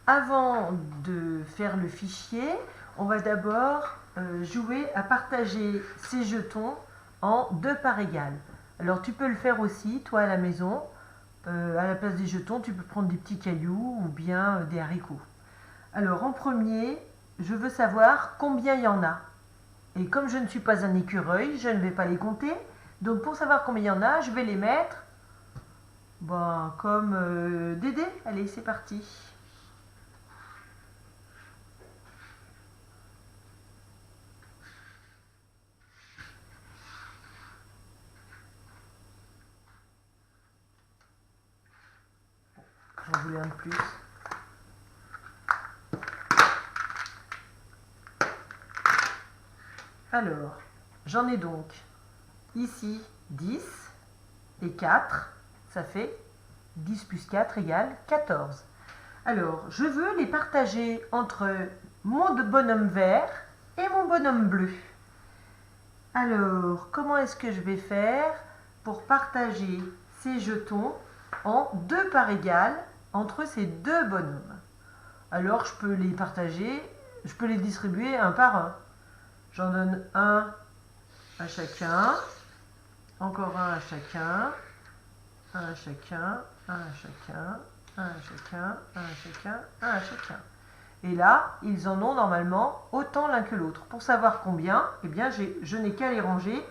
avant de faire le fichier, on va d'abord jouer à partager ces jetons en 2 parts égales. Alors tu peux le faire aussi, toi à la maison. À la place des jetons, tu peux prendre des petits cailloux ou bien des haricots. Alors en premier, je veux savoir combien il y en a. Et comme je ne suis pas un écureuil, je ne vais pas les compter. Donc pour savoir combien il y en a, je vais les mettre comme des dés. Allez, c'est parti. J'en voulais un de plus. Alors, j'en ai donc ici 10 et 4, ça fait 10 plus 4 égale 14. Alors, je veux les partager entre mon bonhomme vert et mon bonhomme bleu. Alors, comment est-ce que je vais faire pour partager ces jetons en 2 parts égales entre ces deux bonhommes? Alors, je peux les partager, je peux les distribuer un par un. J'en donne un à chacun, encore un à chacun, un à chacun, un à chacun, un à chacun, un à chacun, un à chacun. Et là, ils en ont normalement autant l'un que l'autre. Pour savoir combien, eh bien, je n'ai qu'à les ranger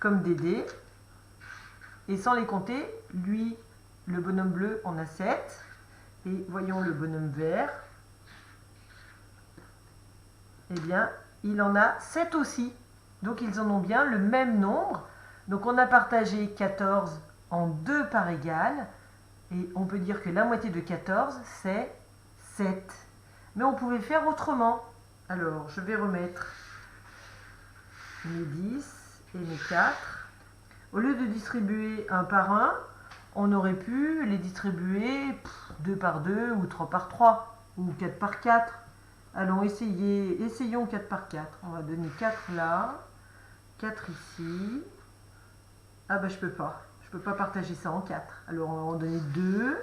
comme des dés. Et sans les compter, lui, le bonhomme bleu, en a 7. Et voyons le bonhomme vert. Eh bien, il en a 7 aussi. Donc, ils en ont bien le même nombre. Donc, on a partagé 14 en 2 parts égales. Et on peut dire que la moitié de 14, c'est 7. Mais on pouvait faire autrement. Alors, je vais remettre mes 10 et mes 4. Au lieu de distribuer un par un, on aurait pu les distribuer 2 par 2 ou 3 par 3 ou 4 par 4. Allons, essayons 4 par 4. On va donner 4 là, 4 ici. Ah ben je peux pas. Je peux pas partager ça en 4. Alors on va en donner 2.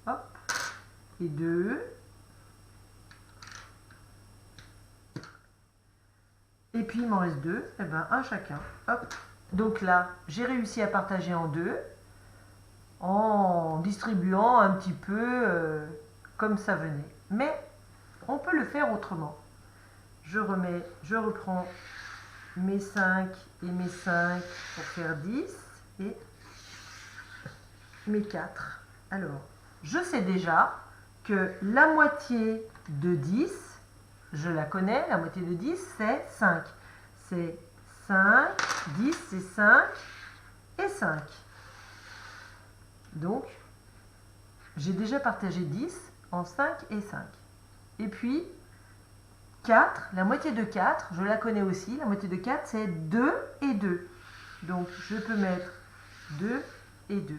Hop. Et 2. Et puis il m'en reste 2. Et ben un chacun. Hop. Donc là, j'ai réussi à partager en 2 en distribuant un petit peu comme ça venait. Mais on peut le faire autrement. Je reprends mes 5 et mes 5 pour faire 10 et mes 4. Alors, je sais déjà que la moitié de 10, je la connais, la moitié de 10, c'est 5. C'est 5, 10, c'est 5 et 5. Donc, j'ai déjà partagé 10 en 5 et 5. Et puis, 4, la moitié de 4, je la connais aussi, la moitié de 4, c'est 2 et 2. Donc, je peux mettre 2 et 2.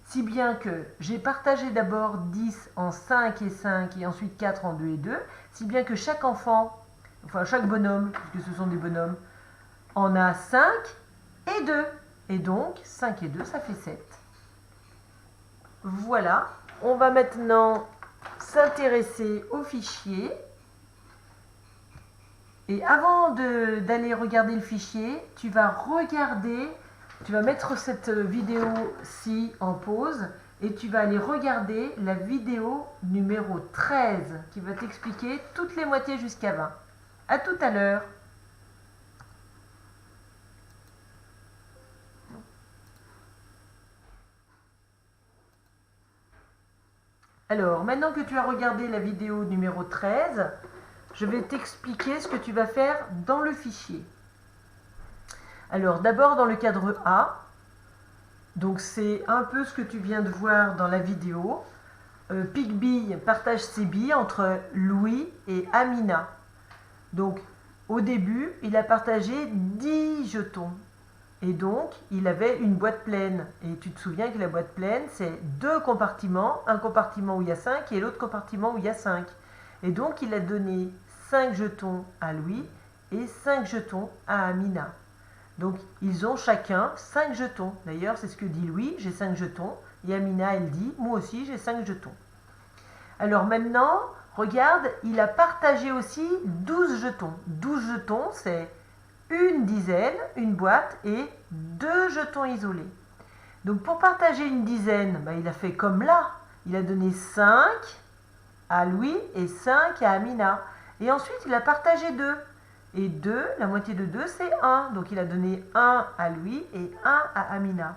Si bien que j'ai partagé d'abord 10 en 5 et 5 et ensuite 4 en 2 et 2, si bien que chaque enfant, enfin chaque bonhomme, puisque ce sont des bonhommes, en a 5 et 2. Et donc, 5 et 2, ça fait 7. Voilà, on va maintenant s'intéresser au fichier. Et avant d'aller regarder le fichier, tu vas mettre cette vidéo-ci en pause et tu vas aller regarder la vidéo numéro 13 qui va t'expliquer toutes les moitiés jusqu'à 20. À tout à l'heure. Alors, maintenant que tu as regardé la vidéo numéro 13, je vais t'expliquer ce que tu vas faire dans le fichier. Alors, d'abord dans le cadre A, donc c'est un peu ce que tu viens de voir dans la vidéo. Pigby partage ses billes entre Louis et Amina. Donc, au début, il a partagé 10 jetons. Et donc, il avait une boîte pleine. Et tu te souviens que la boîte pleine, c'est 2 compartiments. Un compartiment où il y a 5 et l'autre compartiment où il y a 5. Et donc, il a donné 5 jetons à Louis et 5 jetons à Amina. Donc, ils ont chacun 5 jetons. D'ailleurs, c'est ce que dit Louis, j'ai 5 jetons. Et Amina, elle dit, moi aussi, j'ai 5 jetons. Alors maintenant, regarde, il a partagé aussi 12 jetons. 12 jetons, c'est une dizaine, une boîte et 2 jetons isolés. Donc pour partager une dizaine, il a fait comme là. Il a donné 5 à Louis et 5 à Amina. Et ensuite, il a partagé 2. Et 2, la moitié de 2, c'est 1. Donc il a donné 1 à Louis et 1 à Amina.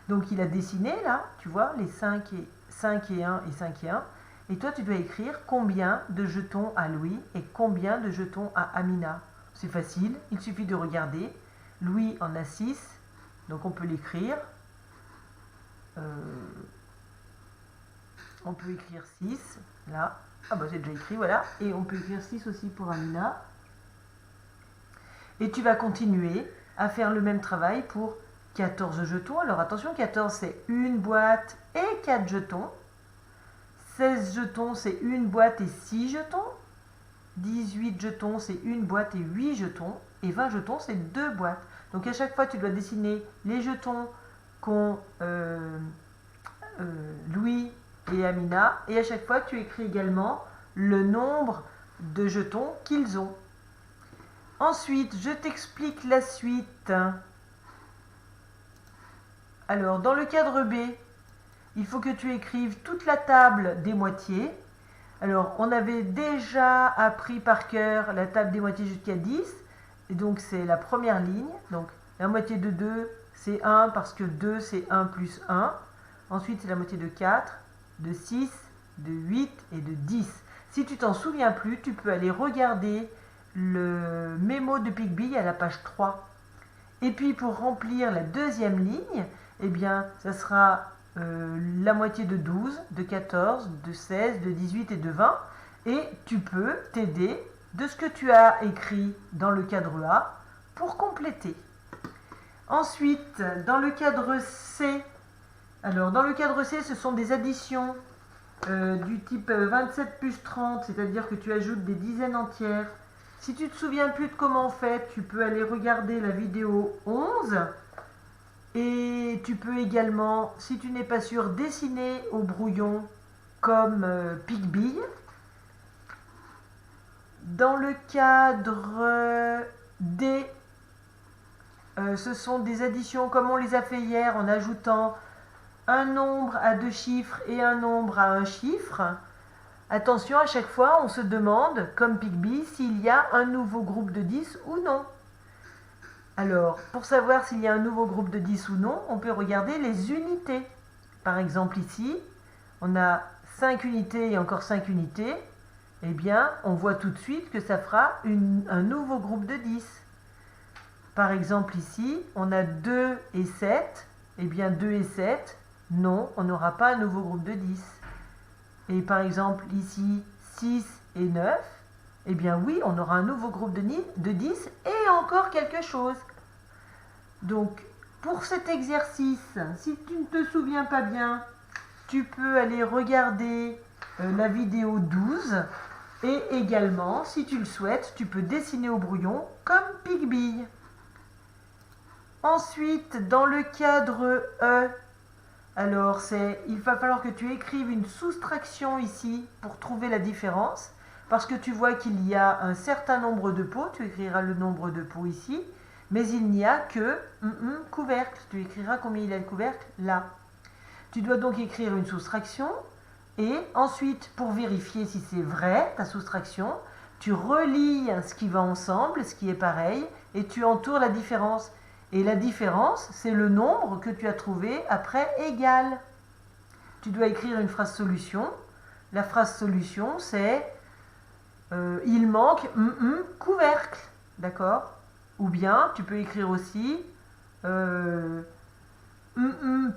Donc il a dessiné là, tu vois, les 5 et 1 et 5 et 1. Et toi, tu dois écrire combien de jetons à Louis et combien de jetons à Amina. C'est facile, il suffit de regarder. Louis en a 6, donc on peut l'écrire. On peut écrire 6, là. Ah bah c'est déjà écrit, voilà. Et on peut écrire 6 aussi pour Amina. Et tu vas continuer à faire le même travail pour 14 jetons. Alors attention, 14 c'est une boîte et 4 jetons. 16 jetons c'est une boîte et 6 jetons. 18 jetons c'est une boîte et 8 jetons. Et 20 jetons c'est 2 boîtes. Donc à chaque fois tu dois dessiner les jetons qu'ont Louis et Amina. Et à chaque fois tu écris également le nombre de jetons qu'ils ont. Ensuite, je t'explique la suite. Alors, dans le cadre B, il faut que tu écrives toute la table des moitiés. Alors, on avait déjà appris par cœur la table des moitiés jusqu'à 10. Et donc, c'est la première ligne. Donc, la moitié de 2, c'est 1 parce que 2, c'est 1 plus 1. Ensuite, c'est la moitié de 4, de 6, de 8 et de 10. Si tu t'en souviens plus, tu peux aller regarder le mémo de Pigby à la page 3. Et puis pour remplir la deuxième ligne, eh bien, ça sera la moitié de 12, de 14, de 16, de 18 et de 20. Et tu peux t'aider de ce que tu as écrit dans le cadre A pour compléter. Ensuite, dans le cadre C, alors dans le cadre C, ce sont des additions du type 27 plus 30, c'est-à-dire que tu ajoutes des dizaines entières. Si tu ne te souviens plus de comment on fait, tu peux aller regarder la vidéo 11. Et tu peux également, si tu n'es pas sûr, dessiner au brouillon comme Pigby. Dans le cadre D, ce sont des additions comme on les a fait hier en ajoutant un nombre à 2 chiffres et un nombre à 1 chiffre. Attention, à chaque fois, on se demande, comme Pigby, s'il y a un nouveau groupe de 10 ou non. Alors, pour savoir s'il y a un nouveau groupe de 10 ou non, on peut regarder les unités. Par exemple, ici, on a 5 unités et encore 5 unités. Eh bien, on voit tout de suite que ça fera un nouveau groupe de 10. Par exemple, ici, on a 2 et 7. Eh bien, 2 et 7, non, on n'aura pas un nouveau groupe de 10. Et par exemple, ici, 6 et 9, eh bien oui, on aura un nouveau groupe de 10 et encore quelque chose. Donc, pour cet exercice, si tu ne te souviens pas bien, tu peux aller regarder la vidéo 12 et également, si tu le souhaites, tu peux dessiner au brouillon comme Pigby. Ensuite, dans le cadre E, alors, il va falloir que tu écrives une soustraction ici pour trouver la différence. Parce que tu vois qu'il y a un certain nombre de pots, tu écriras le nombre de pots ici. Mais il n'y a que couvercle. Tu écriras combien il y a de couvercles là. Tu dois donc écrire une soustraction. Et ensuite, pour vérifier si c'est vrai, ta soustraction, tu relis ce qui va ensemble, ce qui est pareil, et tu entoures la différence. Et la différence, c'est le nombre que tu as trouvé après égal. Tu dois écrire une phrase solution. La phrase solution, c'est il manque couvercle. D'accord? Ou bien, tu peux écrire aussi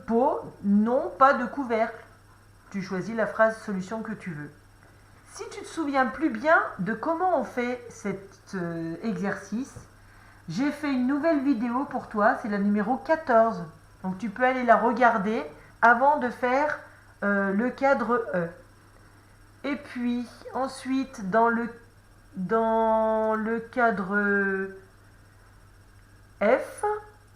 pot, non, pas de couvercle. Tu choisis la phrase solution que tu veux. Si tu te souviens plus bien de comment on fait cet exercice, j'ai fait une nouvelle vidéo pour toi, c'est la numéro 14. Donc tu peux aller la regarder avant de faire le cadre E. Et puis ensuite dans le cadre F,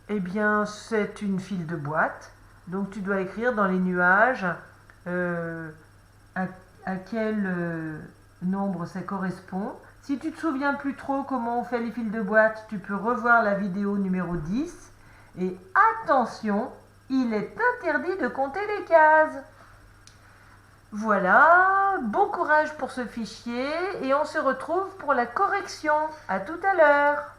eh bien c'est une file de boîte. Donc tu dois écrire dans les nuages à quel nombre ça correspond. Si tu te souviens plus trop comment on fait les fils de boîte, tu peux revoir la vidéo numéro 10. Et attention, il est interdit de compter les cases. Voilà, bon courage pour ce fichier et on se retrouve pour la correction. À tout à l'heure.